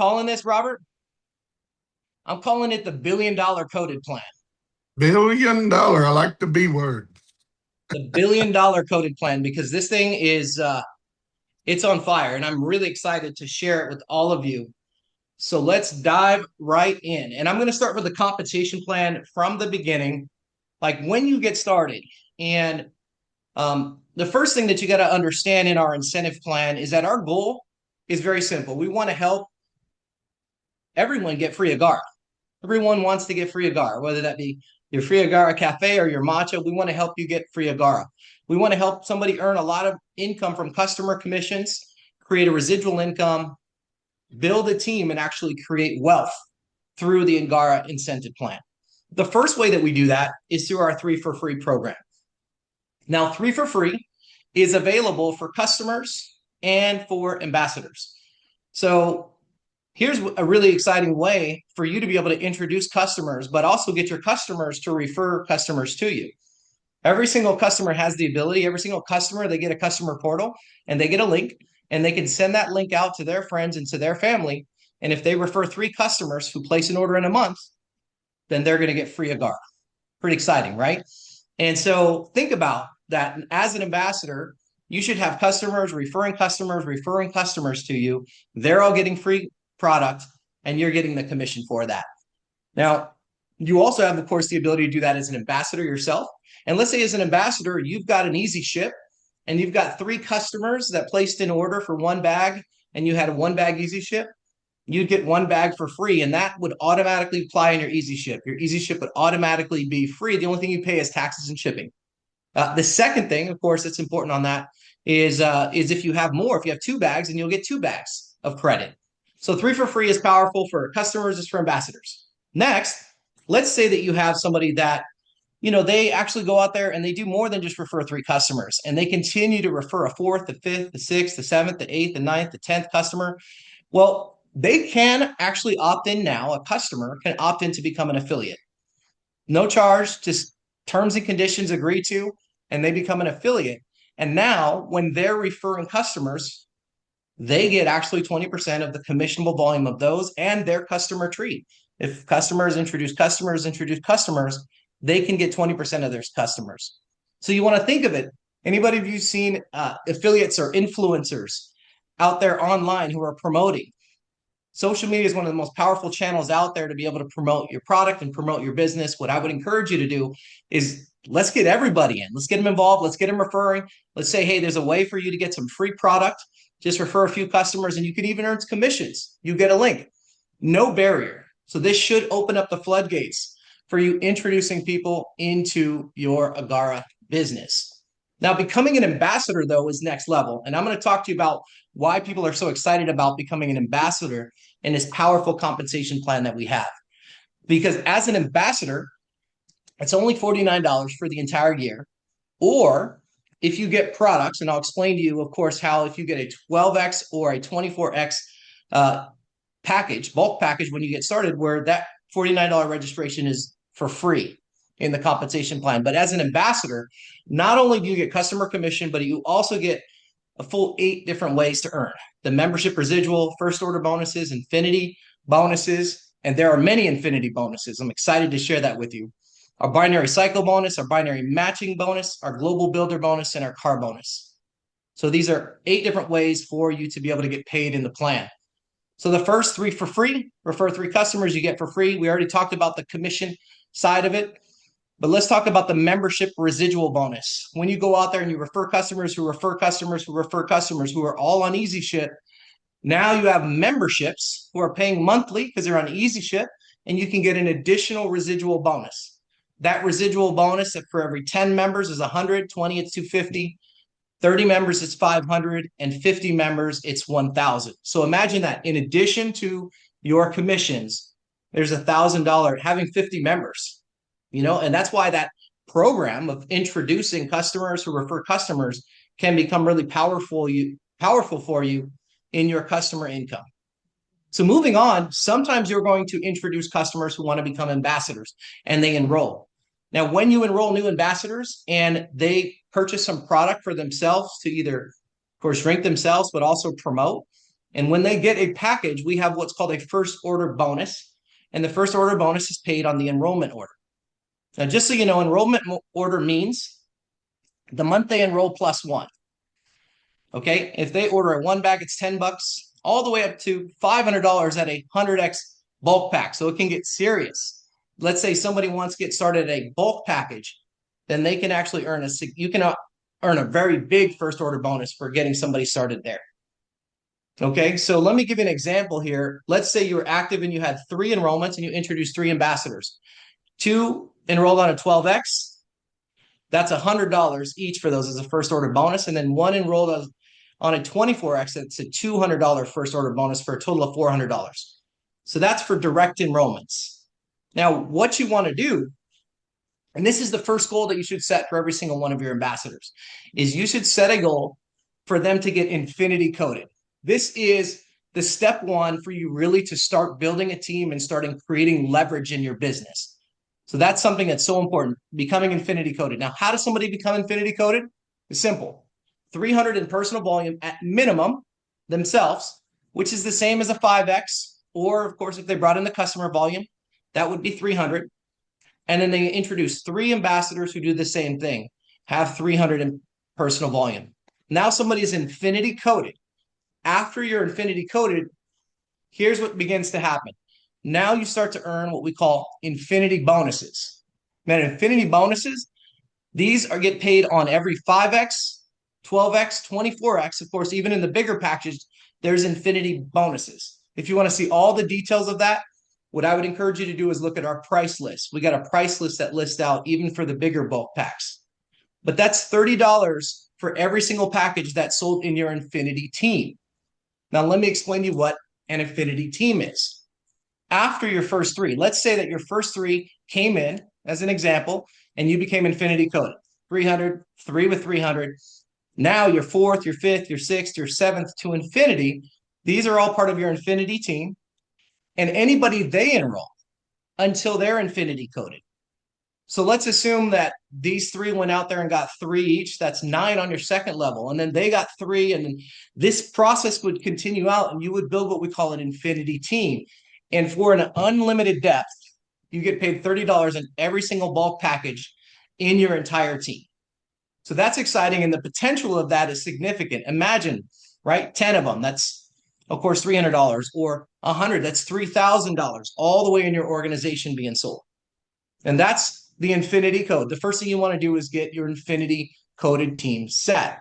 calling this, Robert? I'm calling it the $1 billion coded plan. $1 billion. I like the B word. The $1 billion coded plan because this thing is it's on fire and I'm really excited to share it with all of you. So let's dive right in. And I'm going to start with the compensation plan from the beginning, like when you get started. And the first thing that you got to understand in our incentive plan is that our goal is very simple. We want to help everyone get free Agara. Everyone wants to get free Agara, whether that be your free Agara cafe or your matcha. We want to help you get free Agara. We want to help somebody earn a lot of income from customer commissions, create a residual income, build a team, and actually create wealth through the Agara incentive plan. The first way that we do that is through our 3 for Free program. Now, 3 for Free is available for customers and for ambassadors. So here's a really exciting way for you to be able to introduce customers, but also get your customers to refer customers to you. Every single customer has the ability, every single customer, they get a customer portal and they get a link and they can send that link out to their friends and to their family. And if they refer 3 customers who place an order in a month, then they're going to get free Agara. Pretty exciting, right? And so think about that. As an ambassador, you should have customers referring customers to you. They're all getting free product and you're getting the commission for that. Now, you also have, of course, the ability to do that as an ambassador yourself. And let's say as an ambassador, you've got an easy ship and you've got 3 customers that placed an order for 1 bag and you had a 1 bag easy ship. You'd get 1 bag for free, and that would automatically apply in your easy ship. Your easy ship would automatically be free. The only thing you pay is taxes and shipping. The second thing, of course, that's important on that is if you have more, if you have 2 bags, and you'll get 2 bags of credit. So 3 for Free is powerful for customers, it's for ambassadors. Next, let's say that you have somebody that, they actually go out there and they do more than just refer 3 customers, and they continue to refer a 4th, the 5th, the 6th, the 7th, the 8th, the 9th, the 10th customer. Well, they can actually opt in now. A customer can opt in to become an affiliate. No charge, just terms and conditions agreed to, and they become an affiliate. And now when they're referring customers, they get actually 20% of the commissionable volume of those and their customer tree. If customers introduce customers, they can get 20% of their customers. So you want to think of it. Anybody of you seen affiliates or influencers out there online who are promoting? Social media is one of the most powerful channels out there to be able to promote your product and promote your business. What I would encourage you to do is let's get everybody in. Let's get them involved. Let's get them referring. Let's say, hey, there's a way for you to get some free product. Just refer a few customers and you could even earn commissions. You get a link. No barrier. So this should open up the floodgates for you introducing people into your Agara business. Now, becoming an ambassador, though, is next level. And I'm going to talk to you about why people are so excited about becoming an ambassador in this powerful compensation plan that we have. Because as an ambassador, it's only $49 for the entire year. Or if you get products, and I'll explain to you, of course, how if you get a 12X or a 24X package, bulk package, when you get started, where that $49 registration is for free in the compensation plan. But as an ambassador, not only do you get customer commission, but you also get a full 8 different ways to earn. The membership residual, first order bonuses, infinity bonuses, and there are many infinity bonuses. I'm excited to share that with you. Our binary cycle bonus, our binary matching bonus, our global builder bonus, and our car bonus. So these are 8 different ways for you to be able to get paid in the plan. So the first 3 for free, refer 3 customers, you get for free. We already talked about the commission side of it. But let's talk about the membership residual bonus. When you go out there and you refer customers who refer customers who refer customers who are all on Easy Ship, now you have memberships who are paying monthly because they're on Easy Ship, and you can get an additional residual bonus. That residual bonus for every 10 members is 100, 20 it's 250, 30 members it's 500, and 50 members it's 1,000. So imagine that in addition to your commissions, there's $1,000 having 50 members. And that's why that program of introducing customers who refer customers can become really powerful for you in your customer income. So moving on, sometimes you're going to introduce customers who want to become ambassadors and they enroll. Now, when you enroll new ambassadors and they purchase some product for themselves to either, of course, drink themselves, but also promote, And when they get a package, we have what's called a first order bonus. And the first order bonus is paid on the enrollment order. Now, just so you know, enrollment order means the month they enroll plus one. Okay, if they order a one bag, it's $10, all the way up to $500 at a 100x bulk pack. So it can get serious. Let's say somebody wants to get started at a bulk package, then they can actually earn a very big first order bonus for getting somebody started there. Okay, so let me give you an example here. Let's say you were active and you had 3 enrollments and you introduced 3 ambassadors. 2 enrolled on a 12x. That's $100 each for those as a first order bonus. And then 1 enrolled on a 24x. It's a $200 first order bonus for a total of $400. So that's for direct enrollments. Now, what you want to do, and this is the first goal that you should set for every single one of your ambassadors, is you should set a goal for them to get infinity coded. This is the step 1 for you really to start building a team and starting creating leverage in your business. So that's something that's so important, becoming infinity coded. Now, how does somebody become infinity coded? It's simple. 300 in personal volume at minimum themselves, which is the same as a 5x, or of course, if they brought in the customer volume, that would be 300. And then they introduce 3 ambassadors who do the same thing, have 300 in personal volume. Now somebody is infinity coded. After you're infinity coded, here's what begins to happen. Now you start to earn what we call infinity bonuses. Man, infinity bonuses, these get paid on every 5x, 12x, 24x. Of course, even in the bigger packages, there's infinity bonuses. If you want to see all the details of that, what I would encourage you to do is look at our price list. We got a price list that lists out even for the bigger bulk packs. But that's $30 for every single package that's sold in your infinity team. Now, let me explain to you what an infinity team is. After your first 3, let's say that your first 3 came in as an example, and you became infinity coded, 300, 3 with 300. Now your 4th, your 5th, your 6th, your 7th to infinity. These are all part of your infinity team. And anybody they enroll until they're infinity coded. So let's assume that these 3 went out there and got 3 each. That's 9 on your second level. And then they got 3. And then this process would continue out and you would build what we call an infinity team. And for an unlimited depth, you get paid $30 in every single bulk package in your entire team. So that's exciting. And the potential of that is significant. Imagine, right? 10 of them. That's, of course, $300, or 100. That's $3,000 all the way in your organization being sold. And that's the infinity code. The first thing you want to do is get your infinity coded team set.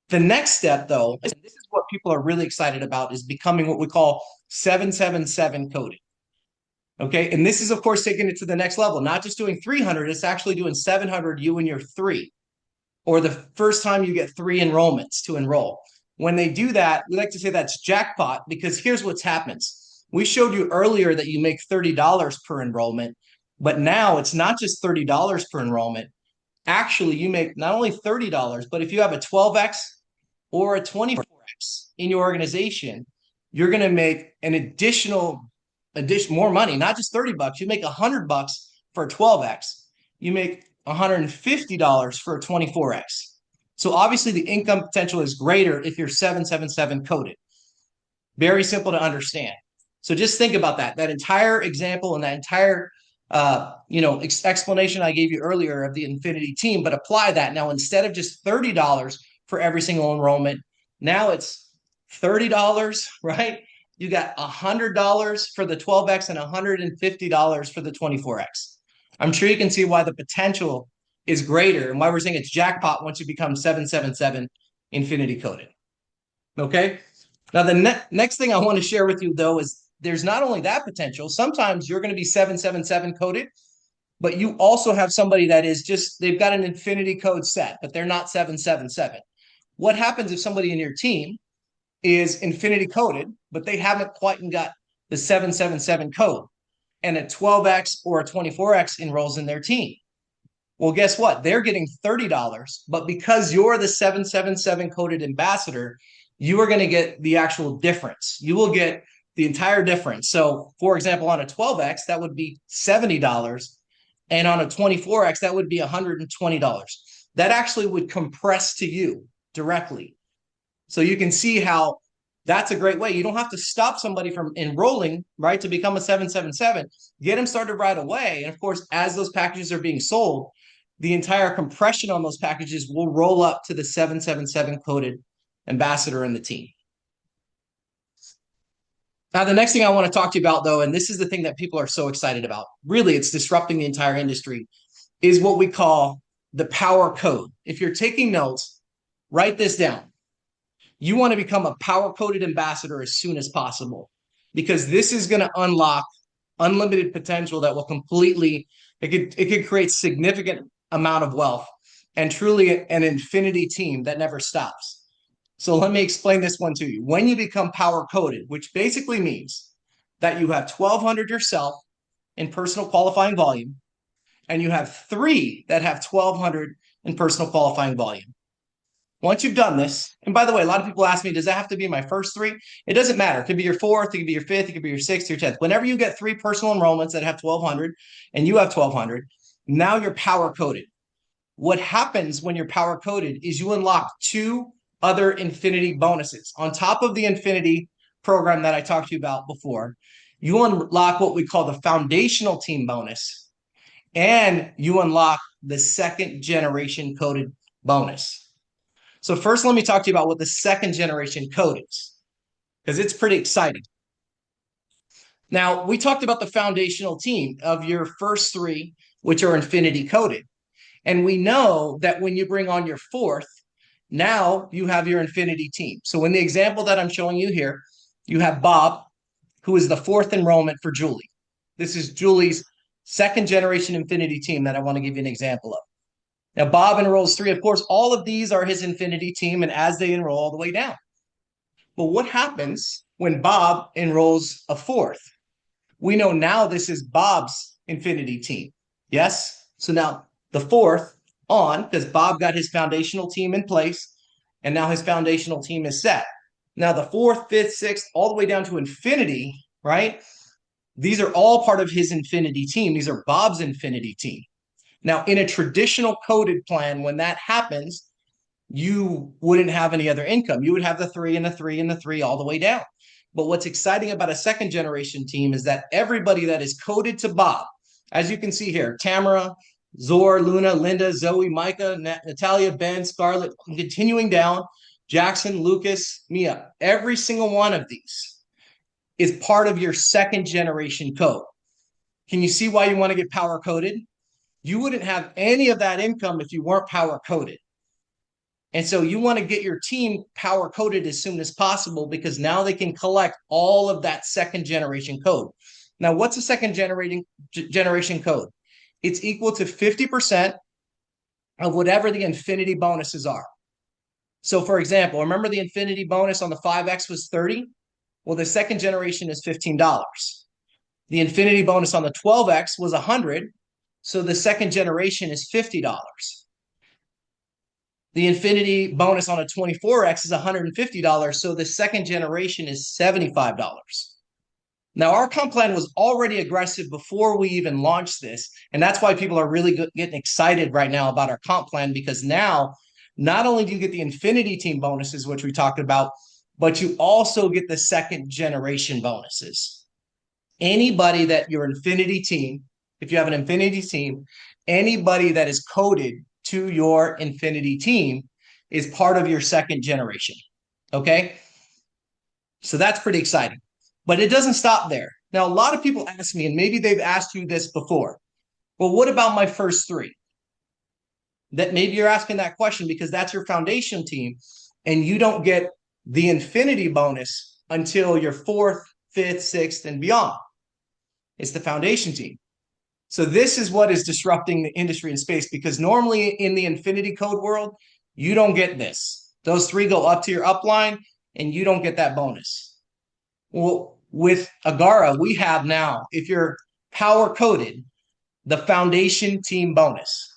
The next step, though, and this is what people are really excited about, is becoming what we call 777 coded. Okay, and this is, of course, taking it to the next level. Not just doing 300, it's actually doing 700, you and your 3. Or the first time you get 3 enrollments to enroll. When they do that, we like to say that's jackpot, because here's what happens. We showed you earlier that you make $30 per enrollment, but now it's not just $30 per enrollment. Actually, you make not only $30, but if you have a 12x or a 24x in your organization, you're going to make an additional more money, not just $30. You make $100 for a 12x. You make $150 for a 24x. So obviously the income potential is greater if you're 777 coded. Very simple to understand. So just think about that entire example and that entire explanation I gave you earlier of the infinity team, but apply that. Now, instead of just $30 for every single enrollment, now it's $30, right? You got $100 for the 12x and $150 for the 24x. I'm sure you can see why the potential is greater and why we're saying it's jackpot once you become 777 infinity coded. Okay. Now, the next thing I want to share with you, though, is there's not only that potential. Sometimes you're going to be 777 coded, but you also have somebody that is just, they've got an infinity code set, but they're not 777. What happens if somebody in your team is infinity coded, but they haven't quite got the 777 code, and a 12x or a 24x enrolls in their team? Well, guess what? They're getting $30, but because you're the 777 coded ambassador, you are going to get the actual difference. You will get the entire difference. So, for example, on a 12x, that would be $70, and on a 24x, that would be $120. That actually would compress to you directly. So you can see how That's a great way. You don't have to stop somebody from enrolling, right, to become a 777. Get them started right away. And of course, as those packages are being sold, the entire compression on those packages will roll up to the 777 coded ambassador in the team. Now, the next thing I want to talk to you about, though, and this is the thing that people are so excited about, really, it's disrupting the entire industry, is what we call the power code. If you're taking notes, write this down. You want to become a power coded ambassador as soon as possible, because this is going to unlock unlimited potential that will completely, it could create significant amount of wealth and truly an infinity team that never stops. So let me explain this one to you. When you become power coded, which basically means that you have 1,200 yourself in personal qualifying volume, and you have 3 that have 1,200 in personal qualifying volume. Once you've done this, and by the way, a lot of people ask me, does that have to be my first 3? It doesn't matter. It could be your 4th, it could be your 5th, it could be your 6th, your 10th. Whenever you get 3 personal enrollments that have 1,200 and you have 1,200, now you're power coded. What happens when you're power coded is you unlock 2 other infinity bonuses. On top of the infinity program that I talked to you about before, you unlock what we call the foundational team bonus, and you unlock the second generation coded bonus. So first, let me talk to you about what the second generation code is, because it's pretty exciting. Now, we talked about the foundational team of your first 3, which are infinity coded. And we know that when you bring on your 4th, now you have your infinity team. So in the example that I'm showing you here, you have Bob, who is the 4th enrollment for Julie. This is Julie's second generation infinity team that I want to give you an example of. Now, Bob enrolls 3. Of course, all of these are his infinity team, and as they enroll all the way down. But what happens when Bob enrolls a 4th? We know now this is Bob's infinity team. Yes? So now the 4th on, because Bob got his foundational team in place, and now his foundational team is set. Now the 4th, 5th, 6th, all the way down to infinity, right? These are all part of his infinity team. These are Bob's infinity team. Now, in a traditional coded plan, when that happens, you wouldn't have any other income. You would have the 3 and the 3 and the 3 all the way down. But what's exciting about a second generation team is that everybody that is coded to Bob, as you can see here, Tamara, Zor, Luna, Linda, Zoe, Micah, Natalia, Ben, Scarlett, continuing down, Jackson, Lucas, Mia, every single one of these is part of your second generation code. Can you see why you want to get power coded? You wouldn't have any of that income if you weren't power coded. And so you want to get your team power coded as soon as possible, because now they can collect all of that second generation code. Now, what's a second generation code? It's equal to 50% of whatever the infinity bonuses are. So for example, remember the infinity bonus on the 5X was 30? Well, the second generation is $15. The infinity bonus on the 12X was 100. So the second generation is $50. The infinity bonus on a 24X is $150. So the second generation is $75. Now, our comp plan was already aggressive before we even launched this. And that's why people are really getting excited right now about our comp plan, because now not only do you get the infinity team bonuses, which we talked about, but you also get the second generation bonuses. Anybody that your infinity team, if you have an infinity team, anybody that is coded to your infinity team is part of your second generation. Okay? So that's pretty exciting. But it doesn't stop there. Now, a lot of people ask me, and maybe they've asked you this before, well, what about my first 3? That maybe you're asking that question because that's your foundation team, and you don't get the infinity bonus until your 4th, 5th, 6th, and beyond. It's the foundation team. So this is what is disrupting the industry in space, because normally in the infinity code world, you don't get this. Those 3 go up to your upline, and you don't get that bonus. Well, with Agara, we have now, if you're power coded, the foundation team bonus.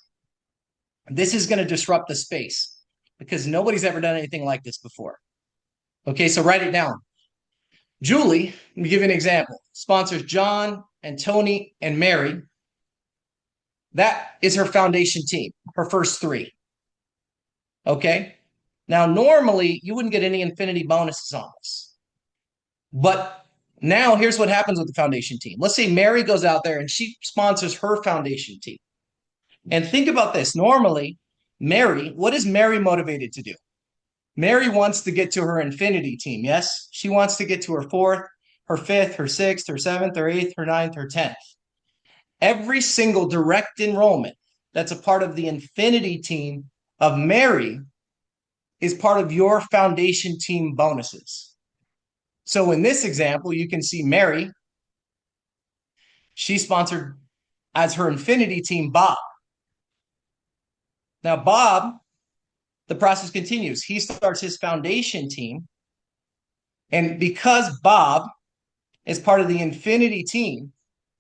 This is going to disrupt the space because nobody's ever done anything like this before. Okay, so write it down. Julie, let me give you an example, sponsors John and Tony and Mary. That is her foundation team, her first 3. Okay, now normally you wouldn't get any infinity bonuses on this. But now here's what happens with the foundation team. Let's say Mary goes out there and she sponsors her foundation team. And think about this. Normally, Mary, what is Mary motivated to do? Mary wants to get to her infinity team. Yes, she wants to get to her fourth, her fifth, her sixth, her seventh, her eighth, her ninth, her 10th. Every single direct enrollment that's a part of the infinity team of Mary is part of your foundation team bonuses. So in this example, you can see Mary, she sponsored as her infinity team Bob. Now, Bob, the process continues. He starts his foundation team. And because Bob is part of the infinity team,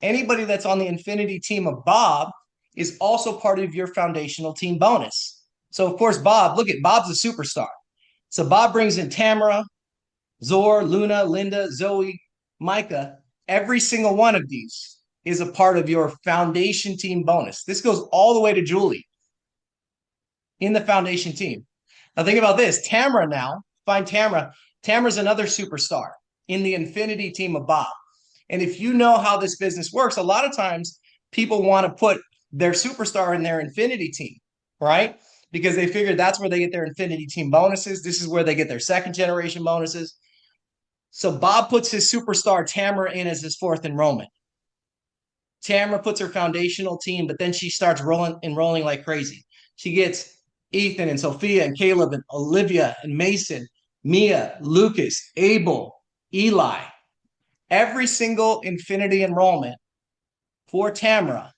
anybody that's on the infinity team of Bob is also part of your foundational team bonus. So, of course, Bob, look at Bob's a superstar. So Bob brings in Tamara, Zor, Luna, Linda, Zoe, Micah. Every single one of these is a part of your foundation team bonus. This goes all the way to Julie in the foundation team. Now think about this. Tamara now, find Tamara. Tamara's another superstar in the infinity team of Bob. And if you know how this business works, a lot of times people want to put their superstar in their infinity team, right? Because they figure that's where they get their infinity team bonuses. This is where they get their second generation bonuses. So Bob puts his superstar Tamara in as his fourth enrollment. Tamara puts her foundational team, but then she starts enrolling like crazy. She gets Ethan and Sophia and Caleb and Olivia and Mason, Mia, Lucas, Abel, Eli. Every single infinity enrollment for Tamara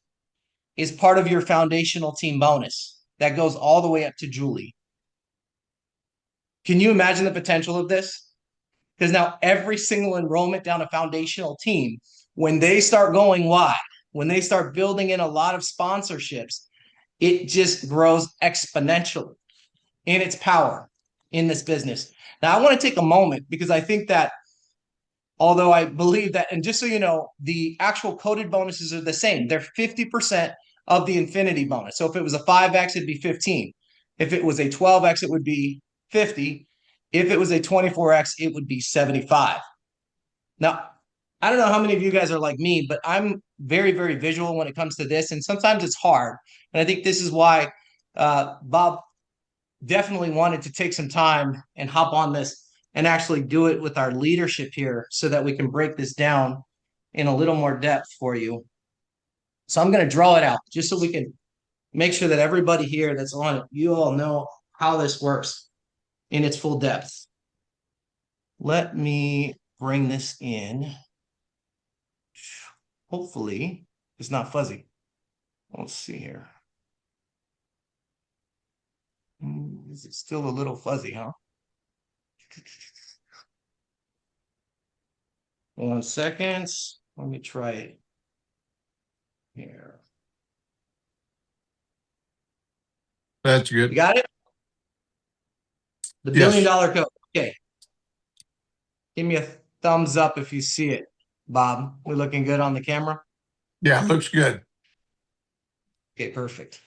is part of your foundational team bonus. That goes all the way up to Julie. Can you imagine the potential of this? Because now every single enrollment down a foundational team, when they start going wide, when they start building in a lot of sponsorships, it just grows exponentially in its power in this business. Now, I want to take a moment because I think that although I believe that, and just so you know, the actual coded bonuses are the same. They're 50% of the infinity bonus. So if it was a 5X, it'd be 15. If it was a 12X, it would be 50. If it was a 24X, it would be 75. Now, I don't know how many of you guys are like me, but I'm very, very visual when it comes to this. And sometimes it's hard. And I think this is why Bob definitely wanted to take some time and hop on this and actually do it with our leadership here so that we can break this down in a little more depth for you. So I'm going to draw it out just so we can make sure that everybody here that's on it, you all know how this works in its full depth. Let me bring this in. Hopefully it's not fuzzy. Let's see here. Is it still a little fuzzy, huh? 1 second. Let me try it here. That's You good. got it? The Yes. $1 billion code. Okay. Give me a thumbs up if you see it, Bob. We're looking good on the camera? Yeah, looks good. Okay, perfect.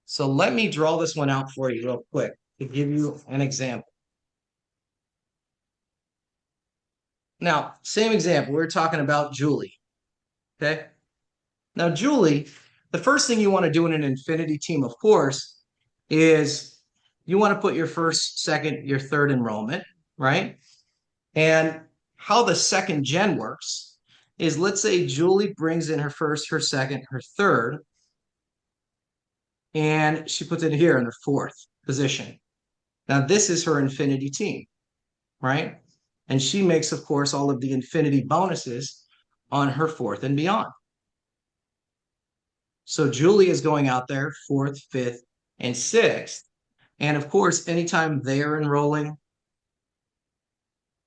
So let me draw this one out for you real quick to give you an example. Now, same example, we're talking about Julie, okay? Now, Julie, the first thing you want to do in an infinity team, of course, is you want to put your first, second, your third enrollment, right? And how the second gen works is, let's say Julie brings in her first, her second, her third, and she puts it here in her fourth position. Now, this is her infinity team, right? And she makes, of course, all of the infinity bonuses on her fourth and beyond. So Julie is going out there fourth, fifth, and sixth. And of course, anytime they're enrolling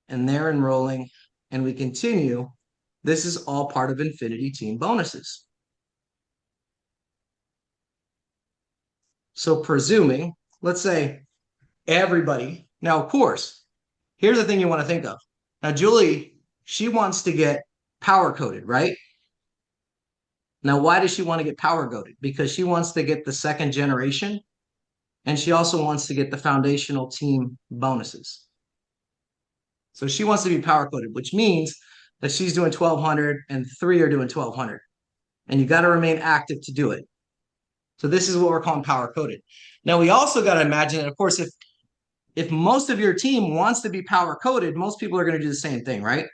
and they're enrolling and we continue, this is all part of infinity team bonuses. So presuming, let's say everybody, now of course, here's the thing you want to think of. Now, Julie, she wants to get power coded, right? Now, why does she want to get power coded? Because she wants to get the second generation, and she also wants to get the foundational team bonuses. So she wants to be power coded, which means that she's doing 1200 and three are doing 1200. And you got to remain active to do it. So this is what we're calling power coded. Now we also got to imagine that, of course, if most of your team wants to be power coded, most people are going to do the same thing, right?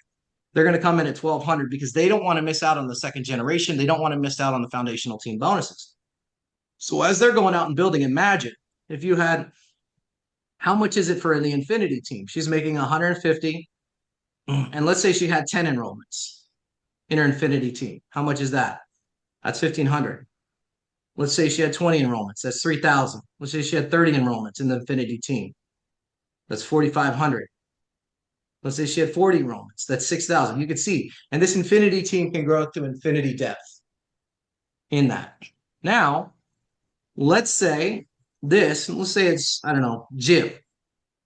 They're going to come in at 1200 because they don't want to miss out on the second generation. They don't want to miss out on the foundational team bonuses. So as they're going out and building, imagine if you had, how much is it for the Infinity team? She's making 150. And let's say she had 10 enrollments in her Infinity team. How much is that? That's 1,500. Let's say she had 20 enrollments. That's 3,000. Let's say she had 30 enrollments in the Infinity team. That's 4,500. Let's say she had 40 enrollments. That's 6,000. You can see. And this Infinity team can grow to infinity depth in that. Now, let's say this, let's say it's, I don't know, Jim.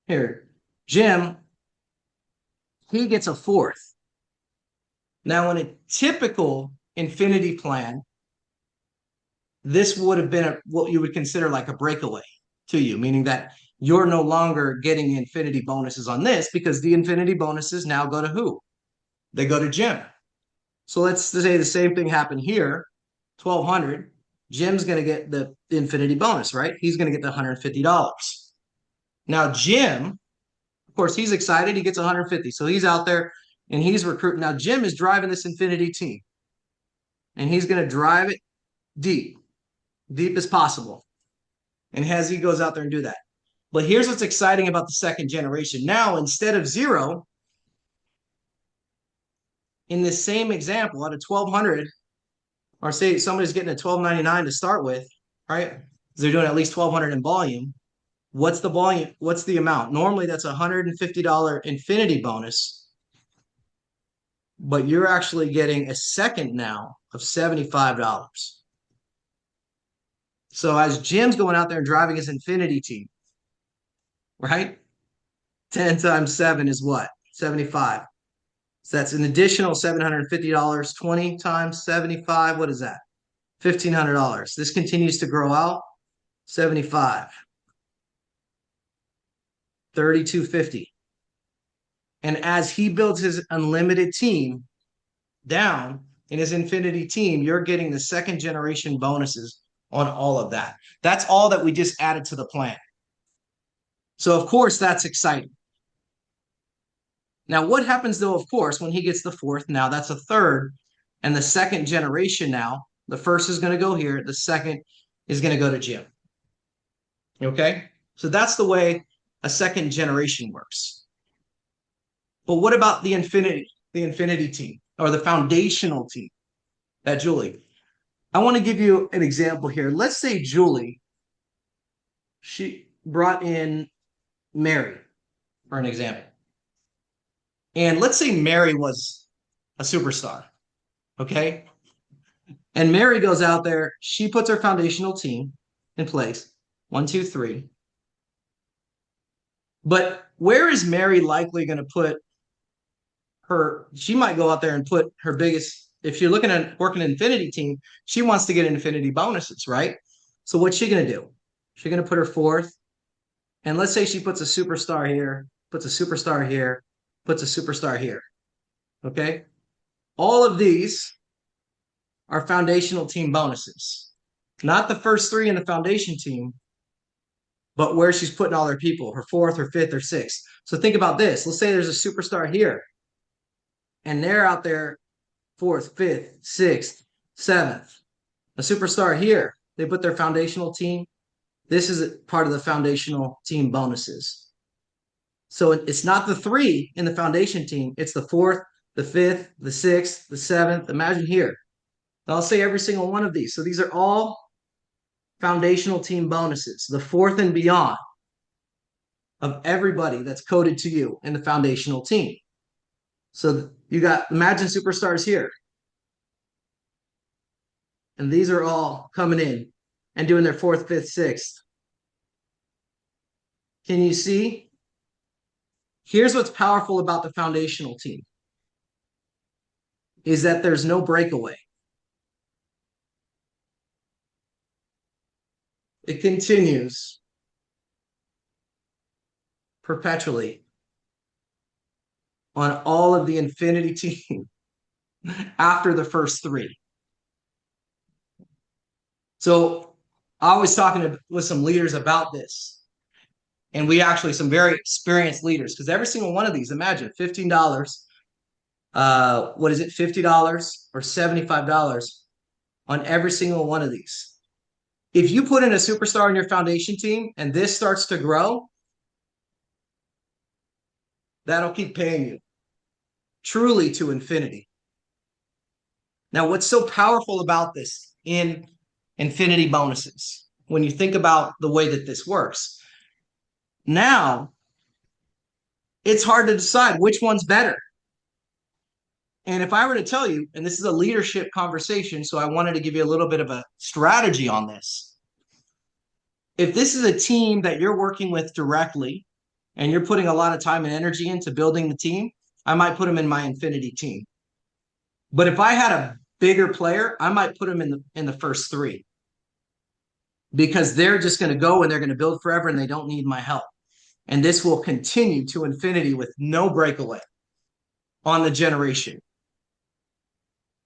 Here, Jim, he gets a fourth. Now, in a typical Infinity plan, this would have been what you would consider like a breakaway to you, meaning that you're no longer getting Infinity bonuses on this because the Infinity bonuses now go to who? They go to Jim. So let's say the same thing happened here, 1,200. Jim's going to get the Infinity bonus, right? He's going to get the $150. Now, Jim, of course, he's excited. He gets 150. So he's out there and he's recruiting. Now, Jim is driving this Infinity team and he's going to drive it deep as possible. And as he goes out there and do that. But here's what's exciting about the second generation. Now, instead of 0, in this same example, out of 1,200, or say somebody's getting a 1,299 to start with, right? They're doing at least 1,200 in volume. What's the volume? What's the amount? Normally, that's a $150 Infinity bonus, but you're actually getting a second now of $75. So as Jim's going out there and driving his Infinity team, right? 10 times 7 is what? 75. So that's an additional $750. 20 times 75, what is that? $1,500. This continues to grow out. 75. 3,250. And as he builds his unlimited team down in his Infinity team, you're getting the second generation bonuses on all of that. That's all that we just added to the plan. So, of course, that's exciting. Now, what happens, though, of course, when he gets the fourth? Now, that's a third. And the second generation now, the first is going to go here. The second is going to go to Jim. Okay? So that's the way a second generation works. But what about the Infinity team or the foundational team? That Julie. I want to give you an example here. Let's say Julie, she brought in Mary for an example. And let's say Mary was a superstar, okay? And Mary goes out there, she puts her foundational team in place, 1, 2, 3. But where is Mary likely going to put her? She might go out there and put her biggest, if you're looking at working an Infinity team, she wants to get Infinity bonuses, right? So what's she going to do? She's going to put her fourth. And let's say she puts a superstar here, puts a superstar here, puts a superstar here. Okay? All of these are foundational team bonuses. Not the first 3 in the foundation team, but where she's putting all her people, her fourth, her fifth, or sixth. So think about this. Let's say there's a superstar here, and they're out there fourth, fifth, sixth, seventh. A superstar here, they put their foundational team. This is part of the foundational team bonuses. So it's not the 3 in the foundation team. It's the fourth, the fifth, the sixth, the seventh. Imagine here. I'll say every single one of these. So these are all foundational team bonuses, the fourth and beyond of everybody that's coded to you in the foundational team. So you got, imagine superstars here. And these are all coming in and doing their fourth, fifth, sixth. Can you see? Here's what's powerful about the foundational team is that there's no breakaway. It continues perpetually. on all of the Infinity team after the first three. So I was talking with some leaders about this, and we actually some very experienced leaders, because every single one of these, imagine $15, what is it, $50 or $75 on every single one of these. If you put in a superstar in your foundation team and this starts to grow, that'll keep paying you truly to infinity. Now, what's so powerful about this in infinity bonuses, when you think about the way that this works, now it's hard to decide which one's better. And if I were to tell you, and this is a leadership conversation, so I wanted to give you a little bit of a strategy on this. If this is a team that you're working with directly and you're putting a lot of time and energy into building the team, I might put them in my infinity team. But if I had a bigger player, I might put them in the first three, because they're just going to go and they're going to build forever and they don't need my help. And this will continue to infinity with no breakaway on the generation.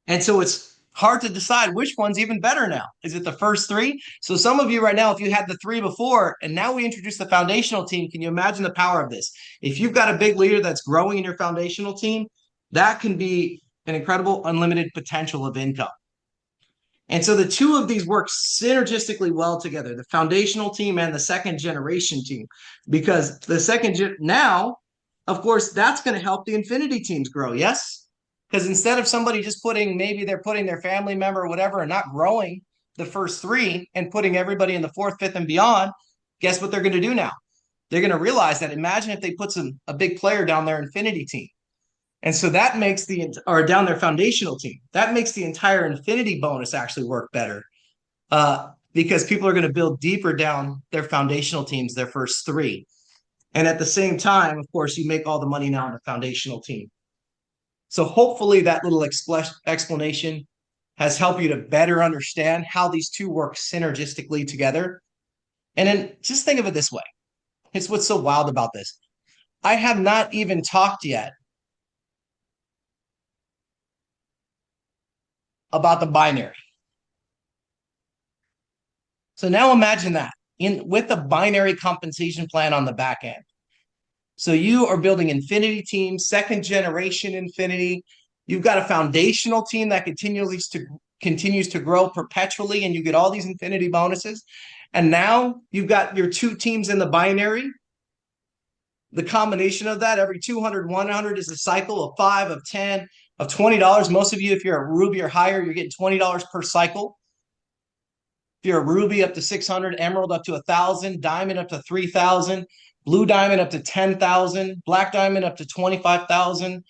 And so it's hard to decide which one's even better now. Is it the first three? So some of you right now, if you had the three before, and now we introduce the foundational team, can you imagine the power of this? If you've got a big leader that's growing in your foundational team, that can be an incredible unlimited potential of income. And so the two of these work synergistically well together, the foundational team and the second generation team, because the now, of course, that's going to help the infinity teams grow. Yes. Because instead of somebody just maybe they're putting their family member or whatever and not growing the first three and putting everybody in the fourth, fifth, and beyond, guess what they're going to do now? They're going to realize that, imagine if they put a big player down their infinity team. And so that makes down their foundational team. That makes the entire infinity bonus actually work better, because people are going to build deeper down their foundational teams, their first three. And at the same time, of course, you make all the money now on the foundational team. So hopefully that little explanation has helped you to better understand how these two work synergistically together. And then just think of it this way. It's what's so wild about this. I have not even talked yet about the binary. So now imagine that with the binary compensation plan on the back end. So you are building infinity teams, second generation infinity. You've got a foundational team that continues to grow perpetually, and you get all these infinity bonuses. And now you've got your two teams in the binary. The combination of that, every 200, 100 is a cycle of 5, of 10, of $20. Most of you, if you're a Ruby or higher, you're getting $20 per cycle. If you're a Ruby, up to 600, Emerald up to 1,000, Diamond up to 3,000, Blue Diamond up to 10,000, Black Diamond up to 25,000,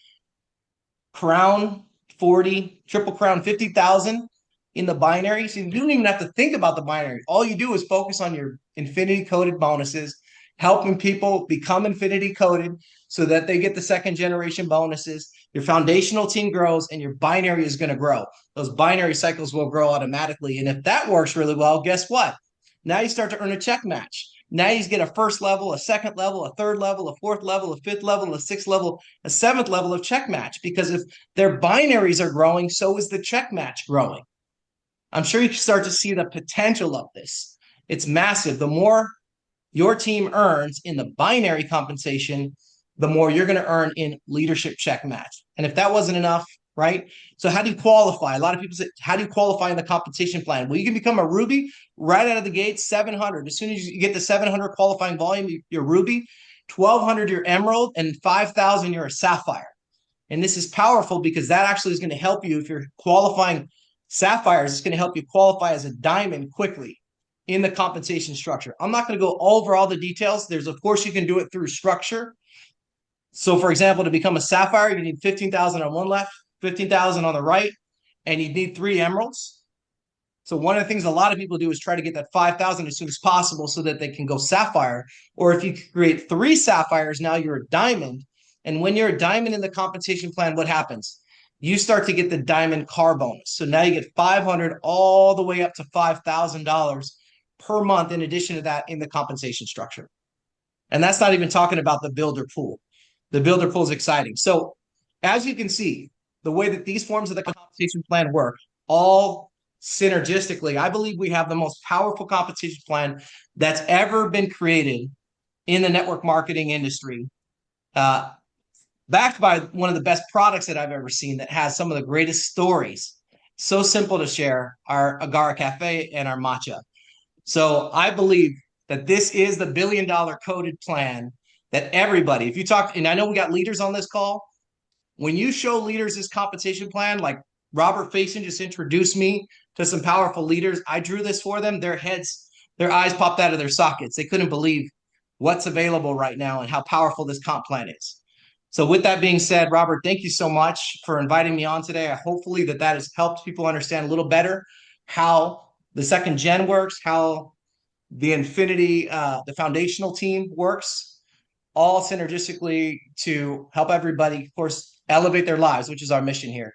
Crown 40, Triple Crown 50,000 in the binary. So you don't even have to think about the binary. All you do is focus on your infinity coded bonuses, helping people become infinity coded so that they get the second generation bonuses. Your foundational team grows and your binary is going to grow. Those binary cycles will grow automatically. And if that works really well, guess what? Now you start to earn a check match. Now you get a first level, a second level, a third level, a fourth level, a fifth level, a sixth level, a seventh level of check match. Because if their binaries are growing, so is the check match growing. I'm sure you can start to see the potential of this. It's massive. The more your team earns in the binary compensation, the more you're going to earn in leadership check match. And if that wasn't enough, right? So how do you qualify? A lot of people say, how do you qualify in the compensation plan? Well, you can become a Ruby right out of the gate, 700. As soon as you get the 700 qualifying volume, you're Ruby. 1,200, you're Emerald. And 5,000, you're a Sapphire. And this is powerful because that actually is going to help you. If you're qualifying Sapphires, it's going to help you qualify as a Diamond quickly in the compensation structure. I'm not going to go over all the details. Of course, you can do it through structure. So, for example, to become a Sapphire, you need 15,000 on one left, 15,000 on the right, and you need 3 Emeralds. So one of the things a lot of people do is try to get that 5,000 as soon as possible so that they can go Sapphire. Or if you create 3 Sapphires, now you're a Diamond. And when you're a Diamond in the compensation plan, what happens? You start to get the Diamond car bonus. So now you get 500 all the way up to $5,000 per month in addition to that in the compensation structure. And that's not even talking about the builder pool. the builder pool is exciting. So as you can see, the way that these forms of the compensation plan work, all synergistically, I believe we have the most powerful compensation plan that's ever been created in the network marketing industry, backed by one of the best products that I've ever seen that has some of the greatest stories. So simple to share, our Agara Cafe and our matcha. So I believe that this is the billion-dollar coded plan that everybody, if you talk, and I know we got leaders on this call, when you show leaders this compensation plan, like Robert Faison just introduced me to some powerful leaders, I drew this for them, their heads, their eyes popped out of their sockets. They couldn't believe what's available right now and how powerful this comp plan is. So with that being said, Robert, thank you so much for inviting me on today. Hopefully that has helped people understand a little better how the second gen works, how the Infinity, the foundational team works, all synergistically to help everybody, of course, elevate their lives, which is our mission here.